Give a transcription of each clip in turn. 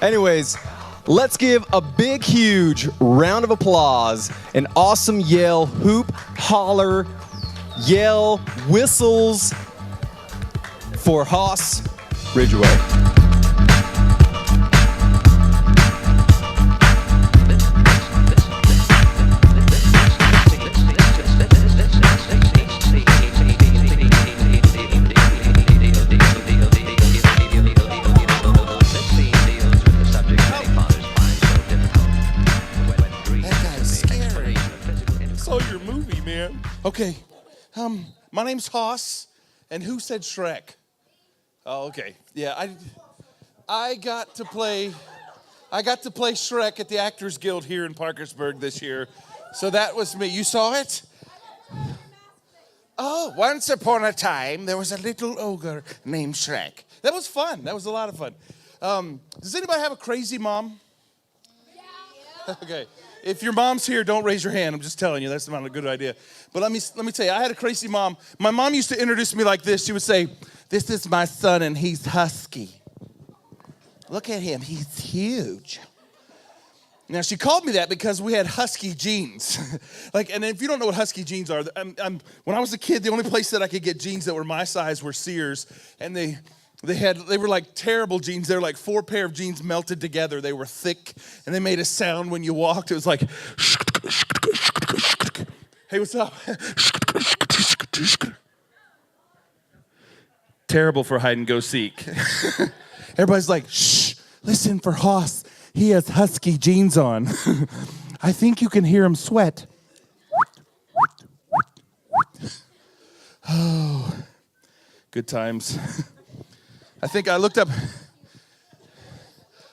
Anyways, let's give a big, huge round of applause, an awesome yell, hoop, holler, yell, whistles for Haas Ridgeway. Okay, my name's Haas, and who said Shrek? Oh, okay, yeah, I got to play Shrek at the Actors Guild here in Parkersburg this year, so that was me. You saw it? Oh, once upon a time, there was a little ogre named Shrek. That was fun. That was a lot of fun. Does anybody have a crazy mom? Yeah. Okay. If your mom's here, don't raise your hand. I'm just telling you, that's not a good idea. But let me tell you, I had a crazy mom. My mom used to introduce me like this. She would say, "This is my son, and he's husky. Look at him, he's huge." Now, she called me that because we had Husky Jeans. And if you don't know what Husky Jeans are, when I was a kid, the only place that I could get jeans that were my size were Sears, and they were like terrible jeans. They were like 4 pair of jeans melted together. They were thick, and they made a sound when you walked. It was like, "Hey, what's up?" Terrible for hide and go seek. Everybody's like, "Shh, listen for Haas. He has Husky Jeans on." I think you can hear him sweat. Oh, good times. I think I looked up.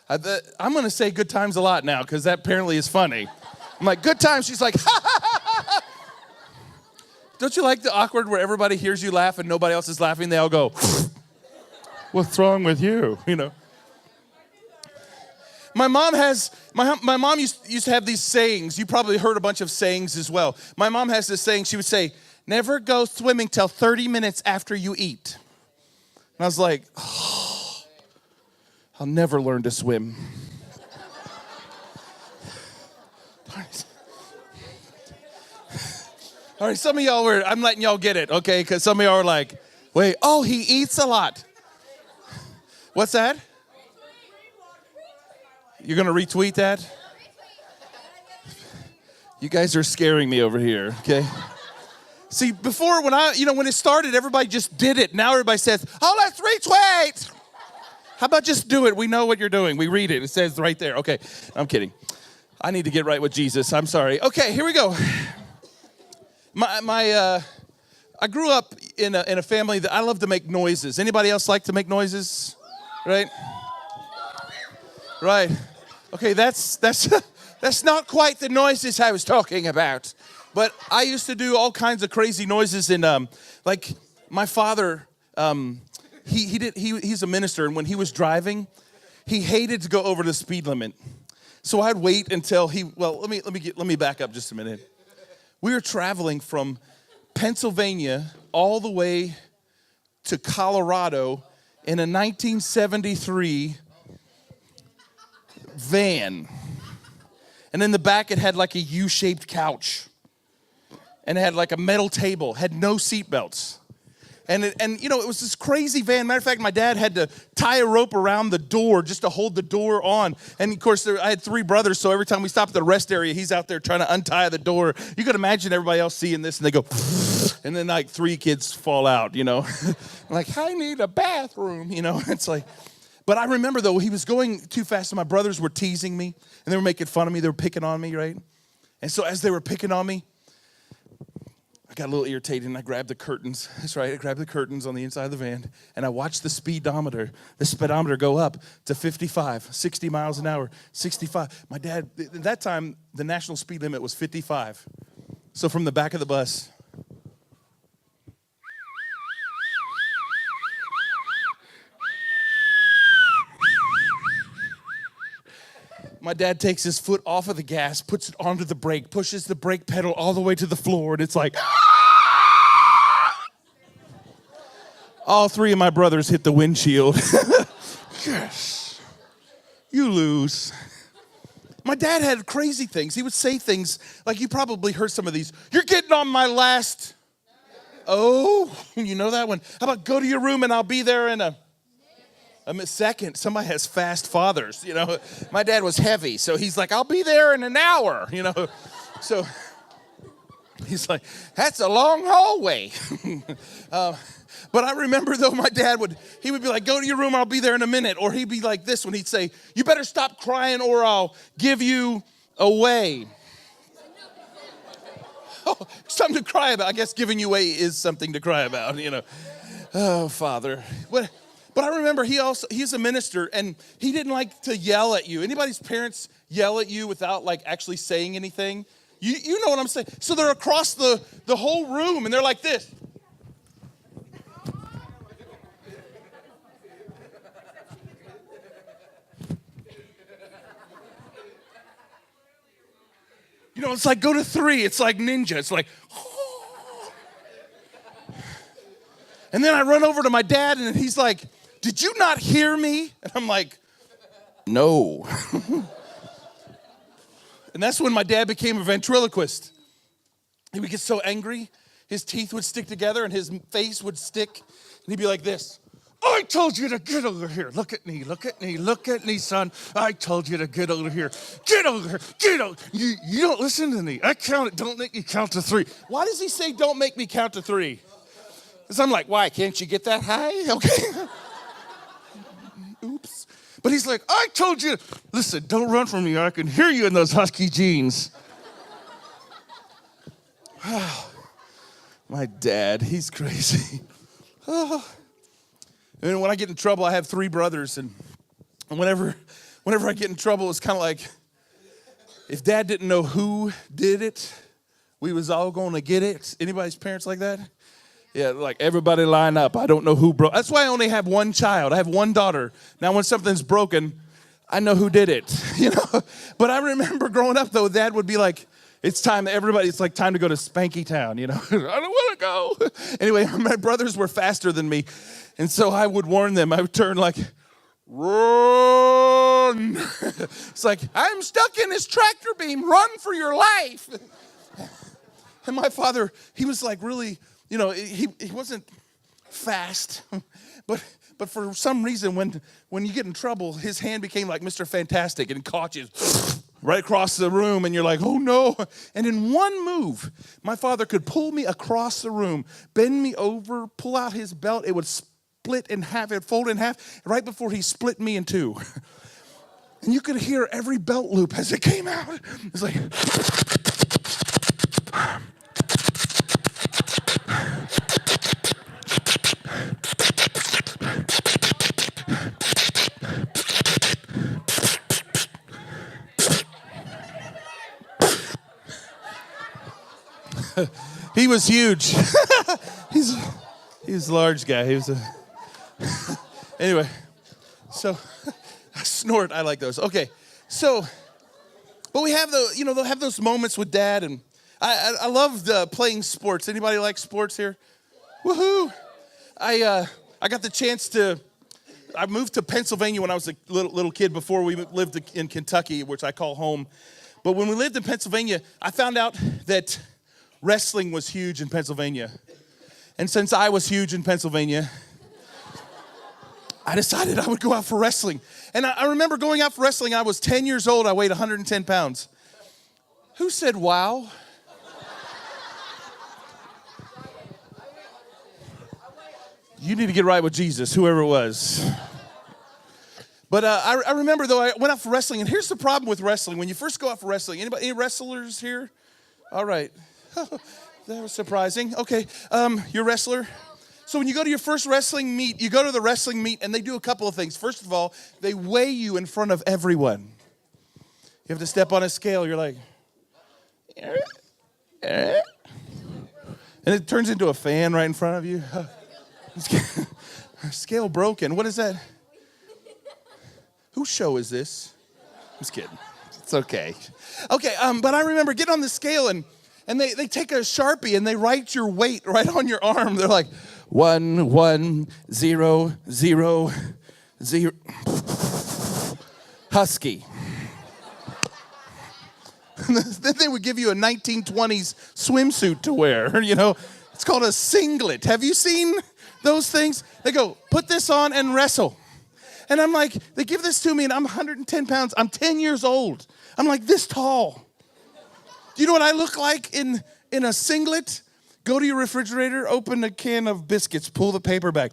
I'm going to say good times a lot now because that apparently is funny. I'm like, "Good times." She's like, "Ha, ha, ha, ha, ha." Don't you like the awkward where everybody hears you laugh and nobody else is laughing? They all go, "What's wrong with you?" You know. My mom used to have these sayings. You probably heard a bunch of sayings as well. My mom has this saying. She would say, "Never go swimming till 30 minutes after you eat." And I was like, "Oh, I'll never learn to swim." All right, some of y'all I'm letting y'all get it, okay? Because some of y'all are like, "Wait, oh, he eats a lot." What's that? You're going to retweet that? You guys are scaring me over here, okay? See, before when it started, everybody just did it. Now everybody says, "Oh, let's retweet." How about just do it? We know what you're doing. We read it. It says right there. Okay, I'm kidding. I need to get right with Jesus. I'm sorry. Okay, here we go. I grew up in a family that I love to make noises. Anybody else like to make noises? Right? Right. Okay, that's not quite the noises I was talking about. But I used to do all kinds of crazy noises, and like my father, he's a minister, and when he was driving, he hated to go over the speed limit. So I'd wait until let me back up just a minute. We were traveling from Pennsylvania all the way to Colorado in a 1973 van. And in the back it had like a U-shaped couch. And it had like a metal table, had no seat belts. And it was this crazy van. Matter of fact, my dad had to tie a rope around the door just to hold the door on. And of course, I had 3 brothers, so every time we stopped at the rest area, he's out there trying to untie the door. You could imagine everybody else seeing this, and they go, and then like 3 kids fall out, like, "I need a bathroom, It's like, but I remember though, he was going too fast, and my brothers were teasing me, and they were making fun of me. They were picking on me, right? And so as they were picking on me, I got a little irritated, and I grabbed the curtains. That's right, I grabbed the curtains on the inside of the van, and I watched the speedometer go up to 55, 60 miles an hour, 65. My dad, at that time, the national speed limit was 55. So from the back of the bus, my dad takes his foot off of the gas, puts it onto the brake, pushes the brake pedal all the way to the floor, and it's like, all 3 of my brothers hit the windshield. Yes. You lose. My dad had crazy things. He would say things like, you probably heard some of these. You're getting on my last. Oh, you know that one. How about go to your room and I'll be there in a second. Somebody has fast fathers, you know. My dad was heavy, so he's like, I'll be there in an hour, you know. So he's like, that's a long hallway. But I remember, though, my dad would be like, go to your room, I'll be there in a minute. Or he'd be like this when he'd say, you better stop crying or I'll give you away. Oh, something to cry about. I guess giving you away is something to cry about, you know. Oh, Father. But I remember he's a minister, and he didn't like to yell at you. Anybody's parents yell at you without, like, actually saying anything? You know what I'm saying? So they're across the whole room, and they're like this. You know, it's like go to 3. It's like ninja. It's like, oh. And then I run over to my dad, and he's like, did you not hear me? And I'm like, no. And that's when my dad became a ventriloquist. He would get so angry, his teeth would stick together, and his face would stick, and he'd be like this. I told you to get over here. Look at me, look at me, look at me, son. I told you to get over here. Get over here, get over. You don't listen to me. I count it. Don't make me count to 3. Why does he say don't make me count to 3? Because I'm like, why? Can't you get that high? Okay. Oops. But he's like, I told you. Listen, don't run from me. I can hear you in those Husky Jeans. My dad, he's crazy. Oh. And when I get in trouble, I have 3 brothers, and whenever I get in trouble, it's kind of like if Dad didn't know who did it, we was all going to get it. Anybody's parents like that? Yeah, like everybody line up. I don't know who broke. That's why I only have one child. I have one daughter. Now, when something's broken, I know who did it. You know. But I remember growing up, though, Dad would be like, it's time. It's like time to go to Spanky Town. You know, I don't want to go. Anyway, my brothers were faster than me. And so I would warn them. I would turn like, run. It's like, I'm stuck in this tractor beam. Run for your life. And my father, he was like really, you know, he wasn't fast. But for some reason, when you get in trouble, his hand became like Mr. Fantastic and caught you right across the room. And you're like, oh, no. And in one move, my father could pull me across the room, bend me over, pull out his belt. It would split in half, it fold in half, right before he split me in 2. And you could hear every belt loop as it came out. It's like, he was huge. He's a large guy. He was anyway, so snort. I like those. Okay, so, but we have they'll have those moments with Dad, and I loved playing sports. Anybody like sports here? Woohoo! I got the chance to. I moved to Pennsylvania when I was a little kid before we lived in Kentucky, which I call home. But when we lived in Pennsylvania, I found out that wrestling was huge in Pennsylvania. And since I was huge in Pennsylvania, I decided I would go out for wrestling. And I remember going out for wrestling. I was 10 years old. I weighed 110 pounds. Who said wow? You need to get right with Jesus, whoever it was. But I remember, though, I went out for wrestling. And here's the problem with wrestling. When you first go out for wrestling, any wrestlers here? All right. That was surprising. Okay, you're a wrestler. So when you go to your first wrestling meet, you go to the wrestling meet, and they do a couple of things. First of all, they weigh you in front of everyone. You have to step on a scale. You're like, and it turns into a fan right in front of you. Scale broken. What is that? Whose show is this? I'm just kidding. It's okay. Okay, but I remember getting on the scale, and they take a Sharpie and they write your weight right on your arm. They're like, 1, 1, 0, 0, 0. Husky. Then they would give you a 1920s swimsuit to wear, you know. It's called a singlet. Have you seen those things? They go, put this on and wrestle. And I'm like, they give this to me and I'm 110 pounds. I'm 10 years old. I'm like this tall. Do you know what I look like in a singlet? Go to your refrigerator, open a can of biscuits, pull the paper back.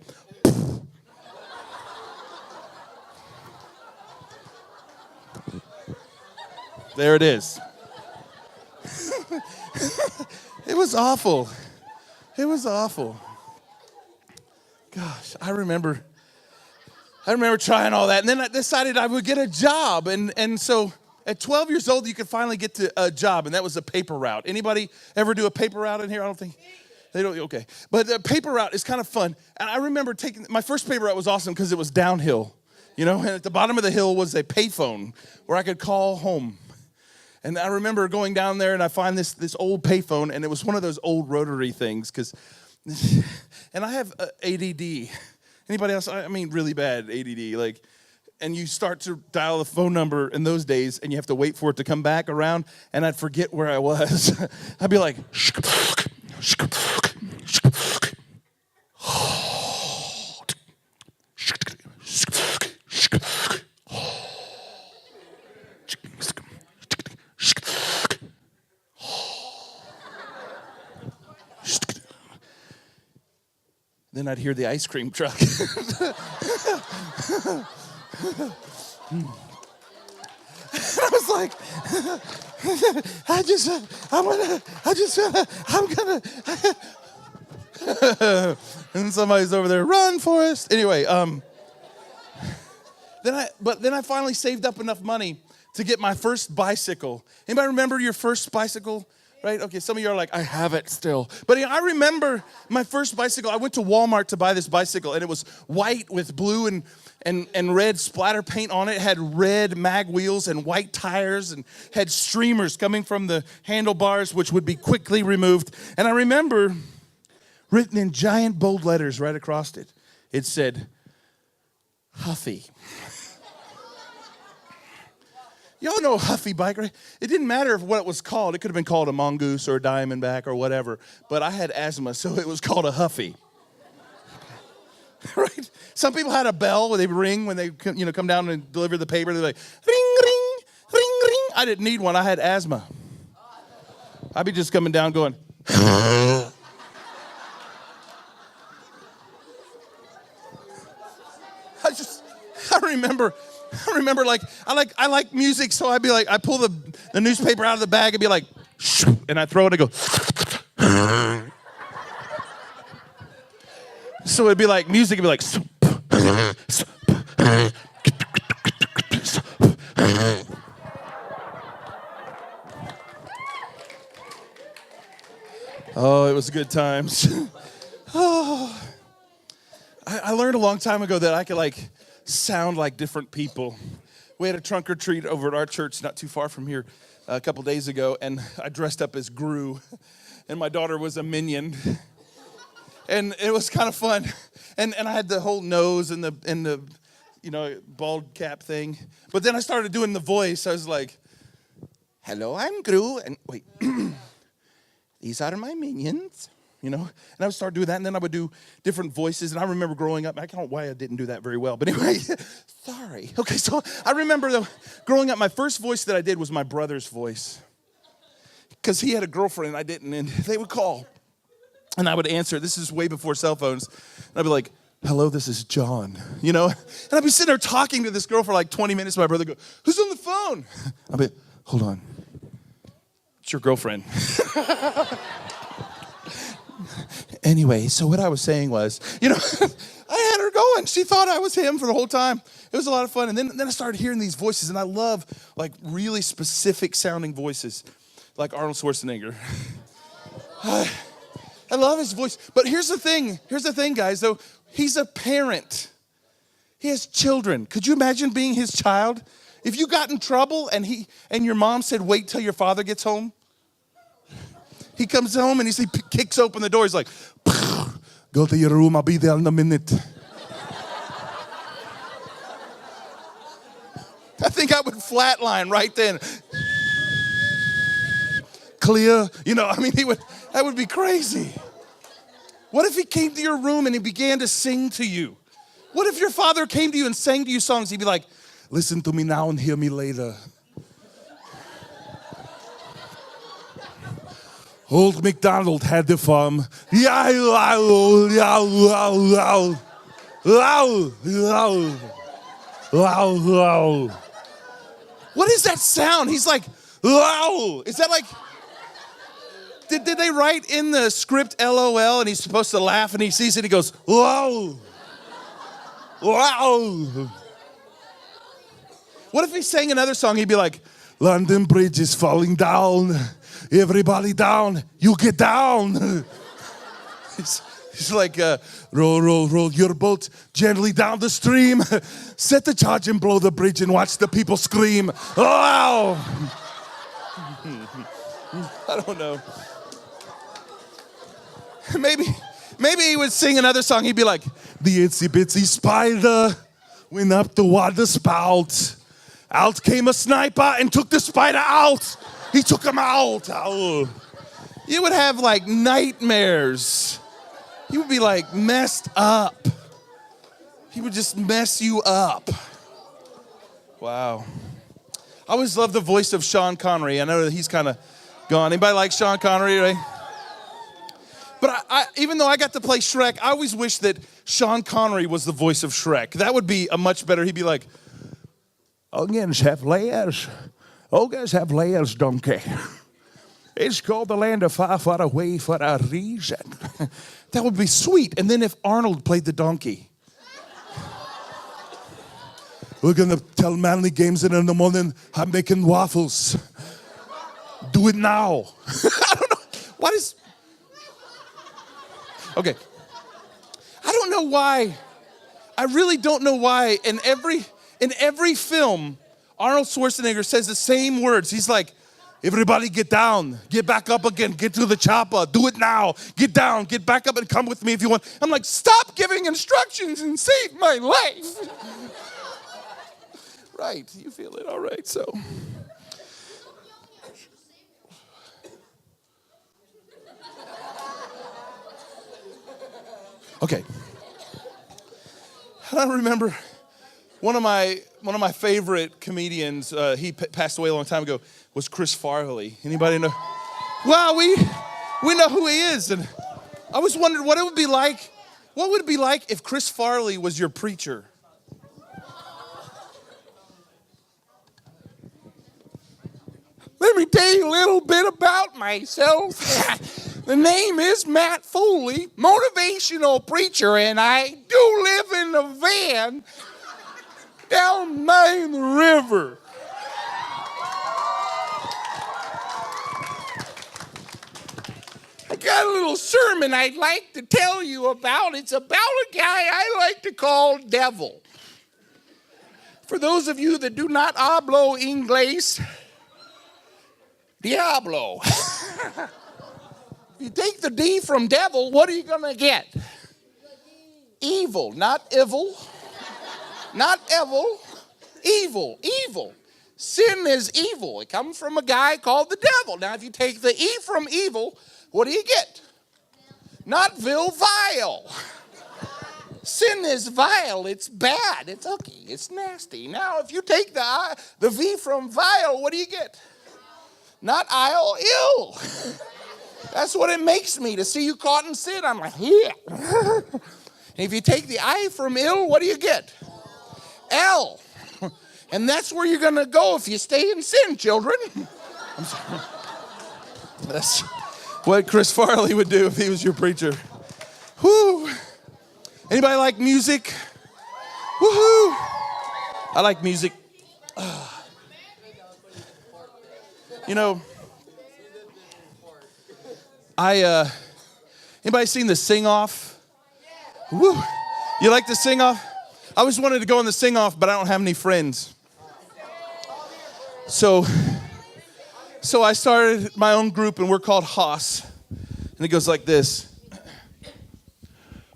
There it is. It was awful. It was awful. Gosh, I remember trying all that. And then I decided I would get a job. And so at 12 years old, you could finally get to a job. And that was a paper route. Anybody ever do a paper route in here? I don't think. They don't, okay. But the paper route is kind of fun. And I remember my first paper route was awesome because it was downhill. You know, and at the bottom of the hill was a payphone where I could call home. And I remember going down there and I find this old payphone, and it was one of those old rotary things, and I have ADD. Anybody else? I mean, really bad ADD. Like, and you start to dial the phone number in those days, and you have to wait for it to come back around, and I'd forget where I was. I'd be like, then I'd hear the ice cream truck. I was like, and somebody's over there, run, Forrest. Anyway, then I finally saved up enough money to get my first bicycle. Anybody remember your first bicycle? Right? Okay, some of you are like, I have it still. But I remember my first bicycle. I went to Walmart to buy this bicycle, and it was white with blue and red splatter paint on it. It had red mag wheels and white tires and had streamers coming from the handlebars, which would be quickly removed. And I remember written in giant bold letters right across it, it said, Huffy. Y'all know a Huffy bike, right? It didn't matter what it was called. It could have been called a mongoose or a diamondback or whatever. But I had asthma, so it was called a Huffy. Right? Some people had a bell where they ring when they come down and deliver the paper. They're like, ring, ring, ring, ring. I didn't need one. I had asthma. I'd be just coming down going, I remember like I like music, so I'd be like, I pull the newspaper out of the bag and be like, and I throw it and go. So it'd be like music, it'd be like. Oh, it was good times. Oh, I learned a long time ago that I could like sound like different people. We had a trunk or treat over at our church not too far from here a couple days ago, and I dressed up as Gru, and my daughter was a minion, and it was kind of fun. And I had the whole nose and the bald cap thing. But then I started doing the voice. I was like, "Hello, I'm Gru," and wait, these are my minions. And I would start doing that, and then I would do different voices. And I remember growing up, I don't know why I didn't do that very well, but anyway, sorry. Okay, so I remember though, growing up, my first voice that I did was my brother's voice. Because he had a girlfriend, I didn't, and they would call. And I would answer. This is way before cell phones. And I'd be like, "Hello, this is John," And I'd be sitting there talking to this girl for like 20 minutes. My brother would go, "Who's on the phone?" I'd be, "Hold on. It's your girlfriend." Anyway, so what I was saying was, I had her going. She thought I was him for the whole time. It was a lot of fun. And then I started hearing these voices, and I love like really specific sounding voices, like Arnold Schwarzenegger. I love his voice. But here's the thing, guys, though. He's a parent. He has children. Could you imagine being his child? If you got in trouble and your mom said, "Wait till your father gets home." He comes home and he kicks open the door. He's like, "Go to your room. I'll be there in a minute." I think I would flatline right then. Clear, I mean, that would be crazy. What if he came to your room and he began to sing to you? What if your father came to you and sang to you songs? He'd be like, listen to me now and hear me later. Old MacDonald had the farm. What is that sound? He's like, is that like, did they write in the script LOL and he's supposed to laugh and he sees it, he goes, wow. What if he sang another song, he'd be like, London Bridge is falling down. Everybody down, you get down. He's like, roll, roll, roll your boat gently down the stream. Set the charge and blow the bridge and watch the people scream. Oh! I don't know. Maybe he would sing another song. He'd be like, the itsy bitsy spider went up the water spout. Out came a sniper and took the spider out. He took him out. Oh. You would have like nightmares. He would be like messed up. He would just mess you up. Wow. I always love the voice of Sean Connery. I know that he's kind of gone. Anybody like Sean Connery, right? But I, even though I got to play Shrek, I always wish that Sean Connery was the voice of Shrek. That would be a much better, he'd be like, onions have layers. Ogres have layers, donkey. It's called the land of far, far away for a reason. That would be sweet. And then if Arnold played the donkey. We're going to tell manly games and in the morning I'm making waffles. Do it now. I don't know. What is... Okay. I don't know why. I really don't know why. In every film, Arnold Schwarzenegger says the same words. He's like, everybody get down, get back up again, get to the chopper, do it now, get down, get back up and come with me if you want. I'm like, stop giving instructions and save my life. Right, you feel it, all right, so. Okay. I don't remember. One of my favorite comedians, he passed away a long time ago, was Chris Farley. Anybody know? Well, we know who he is, and I was wondering what it would be like. What would it be like if Chris Farley was your preacher? Let me tell you a little bit about myself. The name is Matt Foley, motivational preacher, and I do live in a van down by the river. I got a little sermon I'd like to tell you about. It's about a guy I like to call Devil. For those of you that do not hablo inglés, Diablo. If you take the D from devil, what are you going to get? Evil, not evil. Not evil, evil, evil. Sin is evil. It comes from a guy called the devil. Now, if you take the E from evil, what do you get? Not vile. Sin is vile. It's bad. It's ugly. It's nasty. Now, if you take the V from vile, what do you get? Not ill. That's what it makes me to see you caught in sin. I'm like, yeah. And if you take the I from ill, what do you get? L. And that's where you're going to go if you stay in sin, children. I'm sorry. That's what Chris Farley would do if he was your preacher. Whoo. Anybody like music? Woohoo. I like music. You know, anybody seen the sing-off? Woo. You like the sing-off? I always wanted to go on the sing-off, but I don't have any friends. So I started my own group, and we're called Haas. And it goes like this.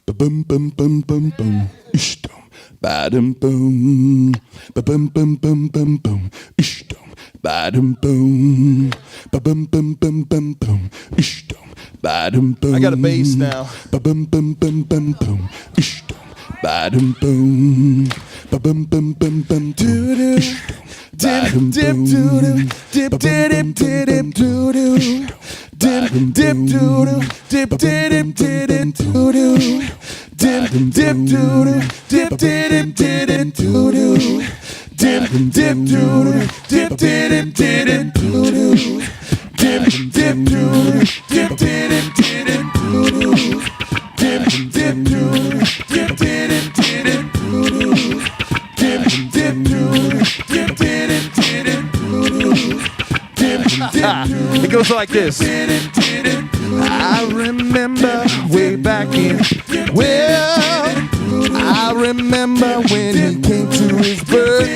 Ba-bum, bum, bum, bum, bum. Ishtum. ba-dum boom, ba-bum bum bum bum bum, ish-dum, ba-dum boom, ba-bum bum bum bum bum, ish-dum, ba-dum boom. I got a bass now. Ba-bum bum bum bum bum, ish-dum, ba-dum boom, ba-bum bum bum bum bum, ish-dum. Dip dip doo doo, dip dip dip dip doo doo, dip dip doo doo, dip dip dip doo doo, dip dip doo doo, dip dip dip doo doo, dip dip doo doo, dip dip dip doo doo, dip dip doo doo, dip dip dip doo doo, dip dip doo doo, dip dip dip doo doo, dip dip doo doo, dip dip. It goes like this. I remember way back in, well, I remember when he came to his birth.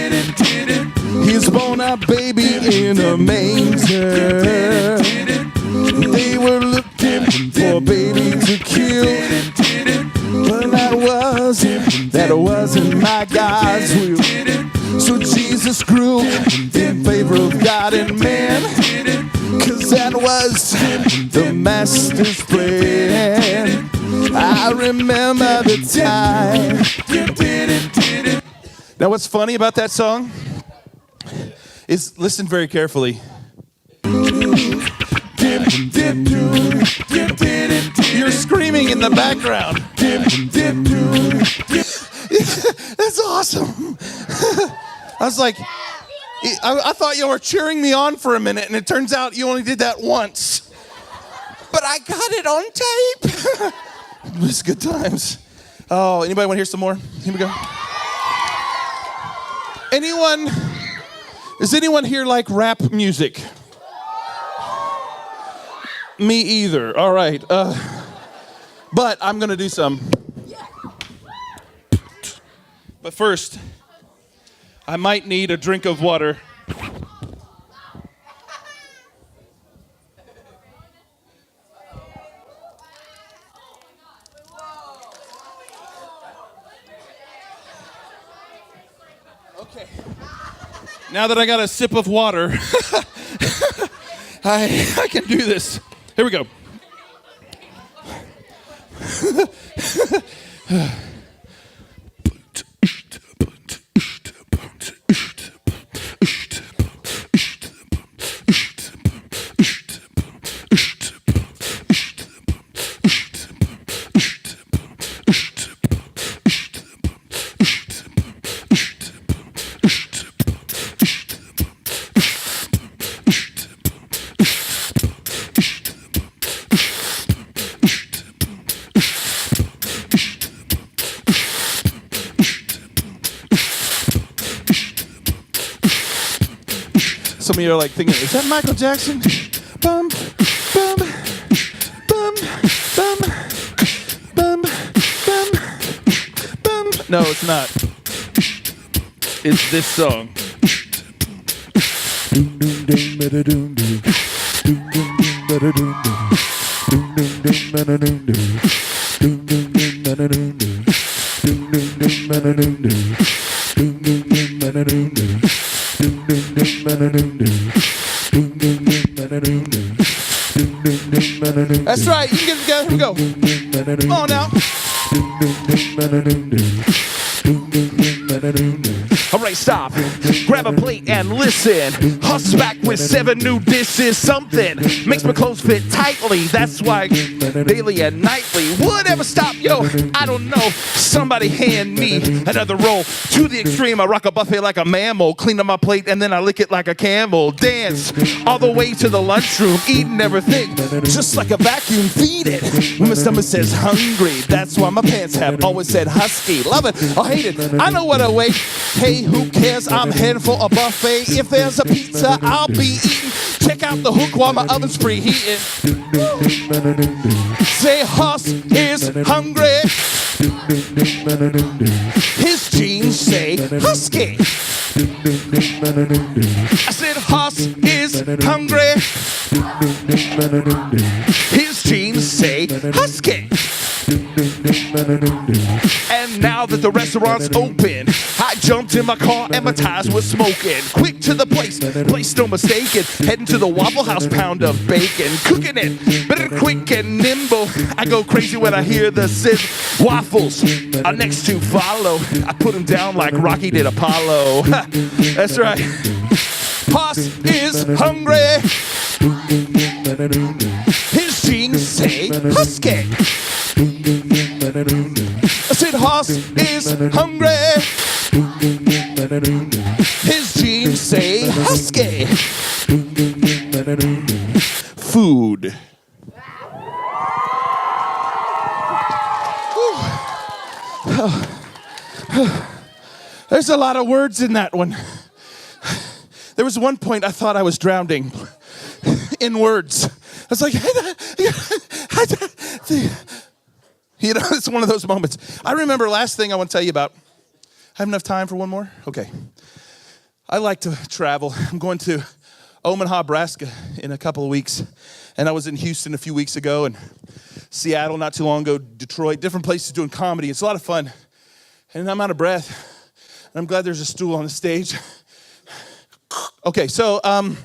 He's born a baby in a manger. They were looking for a baby to kill, but that wasn't my God's will. So Jesus grew in favor of God and man, 'cause that was the master's plan. I remember the time. Now what's funny about that song is, listen very carefully. You're screaming in the background. That's awesome. I was like, I thought you were cheering me on for a minute, and it turns out you only did that once. But I got it on tape. It was good times. Oh, anybody want to hear some more? Here we go. Does anyone here like rap music? Me either. All right. But I'm going to do some. But first, I might need a drink of water. Okay. Now that I got a sip of water, I can do this. Here we go. Some of you are like thinking, is that Michael Jackson? Bum, bum, bum, bum, bum, bum, bum. No, it's not. It's this song. That's right, you can get it together. Here we go. Come on now. All right, stop. Grab a plate and listen. Hus back with 7 new dishes. Something makes my clothes fit tightly. That's why daily and nightly. Whatever stop, yo, I don't know. Somebody hand me another roll. To the extreme, I rock a buffet like a mammal. Clean up my plate and then I lick it like a camel. Dance all the way to the lunchroom. Eating everything just like a vacuum. Feed it when my stomach says hungry. That's why my pants have always said Husky. Love it or hate it, I know what I weigh. Hey, who cares? I'm heading for a buffet. If there's a pizza, I'll be eating. Check out the hook while my oven's preheating. Say Hus is hungry. His jeans say Husky. I said Hus is hungry. His jeans say Husky. And now that the restaurant's open, I jumped in my car and my tires were smoking. Quick to the place no mistaken. Heading to the Waffle House, pound of bacon. Cooking it, better quick and nimble. I go crazy when I hear the sizzle. Waffles are next to follow. I put them down like Rocky did Apollo. That's right. Hoss is hungry. His jeans say Husky. I said Hoss is hungry. His jeans say Husky. Food. There's a lot of words in that one. There was one point I thought I was drowning in words. I was like, you know, it's one of those moments. I remember last thing I want to tell you about. I have enough time for one more? Okay. I like to travel. I'm going to Omaha, Nebraska in a couple of weeks. And I was in Houston a few weeks ago and Seattle not too long ago, Detroit, different places doing comedy. It's a lot of fun. And I'm out of breath. And I'm glad there's a stool on the stage. Okay, so, but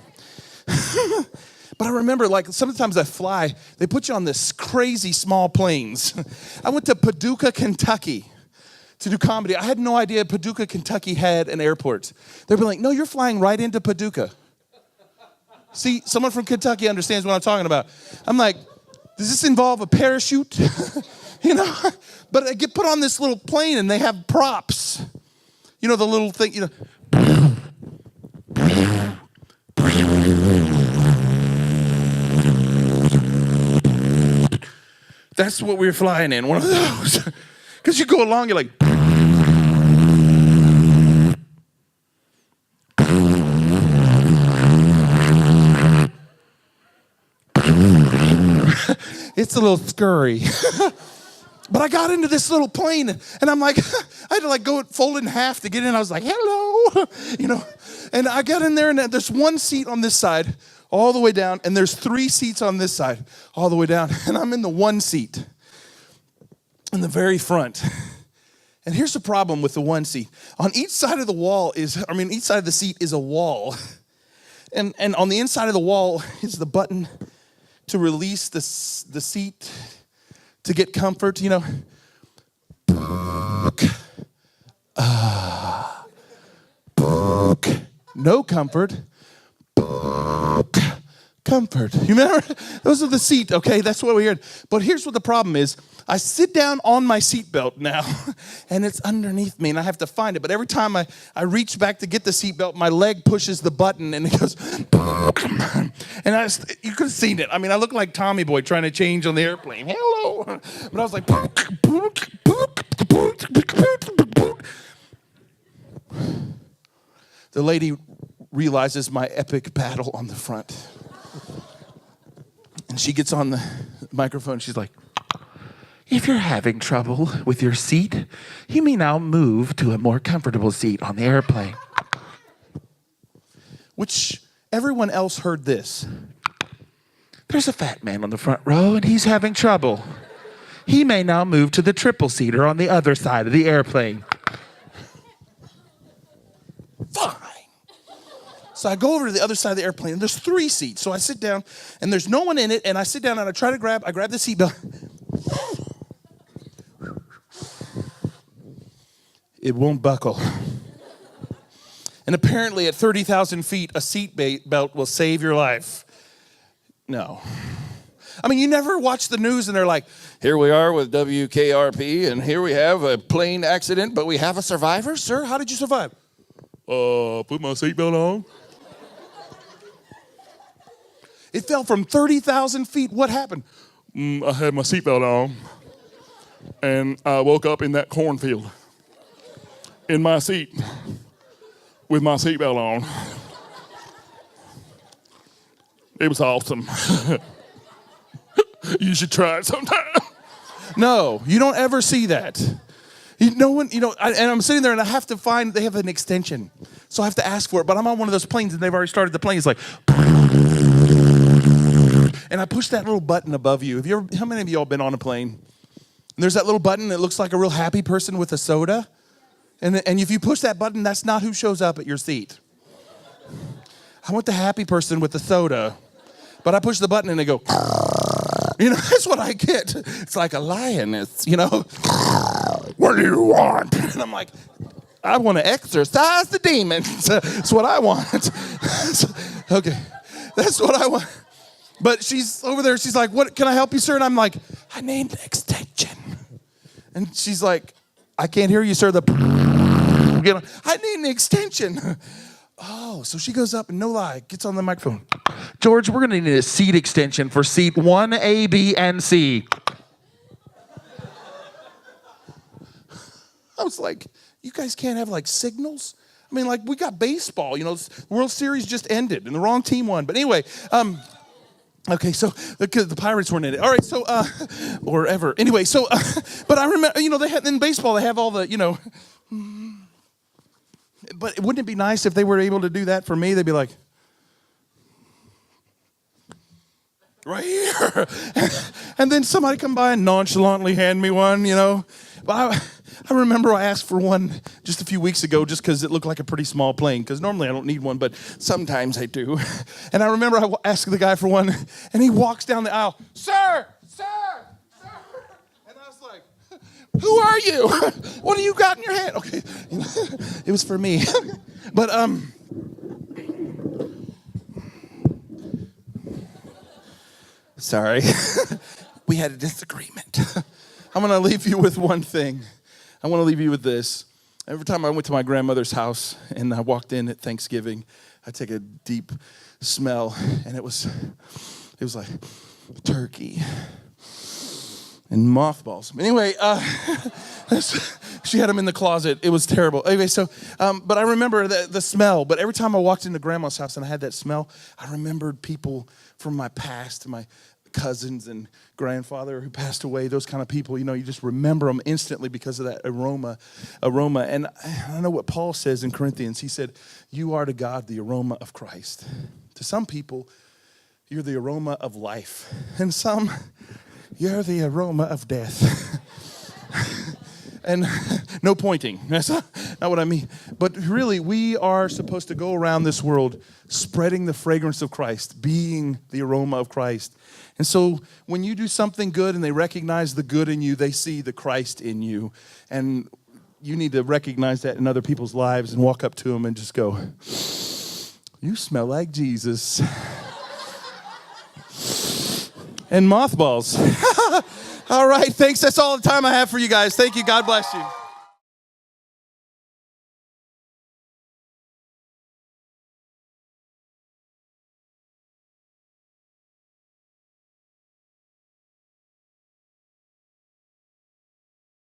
I remember, like, sometimes I fly, they put you on this crazy small planes. I went to Paducah, Kentucky to do comedy. I had no idea Paducah, Kentucky had an airport. They'd be like, no, you're flying right into Paducah. See, someone from Kentucky understands what I'm talking about. I'm like, does this involve a parachute? You know? But I get put on this little plane and they have props. You know, the little thing, you know. That's what we were flying in, one of those. Because you go along, you're like. It's a little scurry. But I got into this little plane, and I'm like, I had to like go fold it in half to get in. I was like, hello, you know. And I got in there, and there's one seat on this side, all the way down, and there's 3 seats on this side, all the way down. And I'm in the one seat, in the very front. And here's the problem with the one seat. On each side of the wall each side of the seat is a wall. And on the inside of the wall is the button to release the seat to get comfort, you know. No comfort. Comfort. You remember? Those are the seat, okay? That's what we heard. But here's what the problem is. I sit down on my seatbelt now, and it's underneath me, and I have to find it. But every time I reach back to get the seatbelt, my leg pushes the button, and it goes, and you could have seen it. I mean, I look like Tommy Boy trying to change on the airplane. Hello. But I was like, the lady realizes my epic battle on the front. And she gets on the microphone. She's like, if you're having trouble with your seat, you may now move to a more comfortable seat on the airplane. Which everyone else heard this. There's a fat man on the front row and he's having trouble. He may now move to the triple-seater on the other side of the airplane. Fine. So I go over to the other side of the airplane, and there's 3 seats. So I sit down, and there's no one in it, and I sit down, and I grab the seatbelt. It won't buckle. And apparently at 30,000 feet, a seat belt will save your life. No. I mean, you never watch the news, and they're like, here we are with WKRP, and here we have a plane accident, but we have a survivor? Sir, how did you survive? Put my seatbelt on. It fell from 30,000 feet. What happened? I had my seatbelt on, and I woke up in that cornfield in my seat with my seatbelt on. It was awesome. You should try it sometime. No, you don't ever see that. No one, and I'm sitting there and I have to find, they have an extension. So I have to ask for it, but I'm on one of those planes and they've already started the plane. It's like, and I push that little button above you. How many of y'all been on a plane? And there's that little button that looks like a real happy person with a soda. And if you push that button, that's not who shows up at your seat. I want the happy person with the soda. But I push the button and they go, that's what I get. It's like a lioness, What do you want? And I'm like, I want to exorcise the demons. That's what I want. Okay, that's what I want. But she's over there. She's like, what, can I help you, sir? And I'm like, I need an extension. And she's like, I can't hear you, sir. I need an extension. Oh, so she goes up and no lie, gets on the microphone. George, we're going to need a seat extension for seat 1A, B, and C. I was like, you guys can't have like signals? I mean, like we got baseball, the World Series just ended and the wrong team won. But anyway, okay, so the Pirates weren't in it. All right, so, or ever. Anyway, so, but I remember, they had, in baseball, they have all the, but wouldn't it be nice if they were able to do that for me? They'd be like, right here. And then somebody come by and nonchalantly hand me one, But I remember I asked for one just a few weeks ago just because it looked like a pretty small plane, because normally I don't need one, but sometimes I do. And I remember I asked the guy for one, and he walks down the aisle, sir. And I was like, who are you? What do you got in your hand? Okay, it was for me. But, sorry. We had a disagreement. I'm going to leave you with one thing. I want to leave you with this. Every time I went to my grandmother's house and I walked in at Thanksgiving, I take a deep smell, and it was like turkey and mothballs. Anyway, she had them in the closet. It was terrible. Anyway, so, but I remember the smell. But every time I walked into Grandma's house and I had that smell, I remembered people from my past, my cousins and grandfather who passed away, those kind of people, you just remember them instantly because of that aroma. And I know what Paul says in Corinthians. He said, you are to God the aroma of Christ. To some people, you're the aroma of life. And some, you're the aroma of death. And no pointing. That's not what I mean. But really, we are supposed to go around this world spreading the fragrance of Christ, being the aroma of Christ. And so when you do something good and they recognize the good in you, they see the Christ in you. And you need to recognize that in other people's lives and walk up to them and just go, you smell like Jesus. And mothballs. All right, thanks. That's all the time I have for you guys. Thank you. God bless you.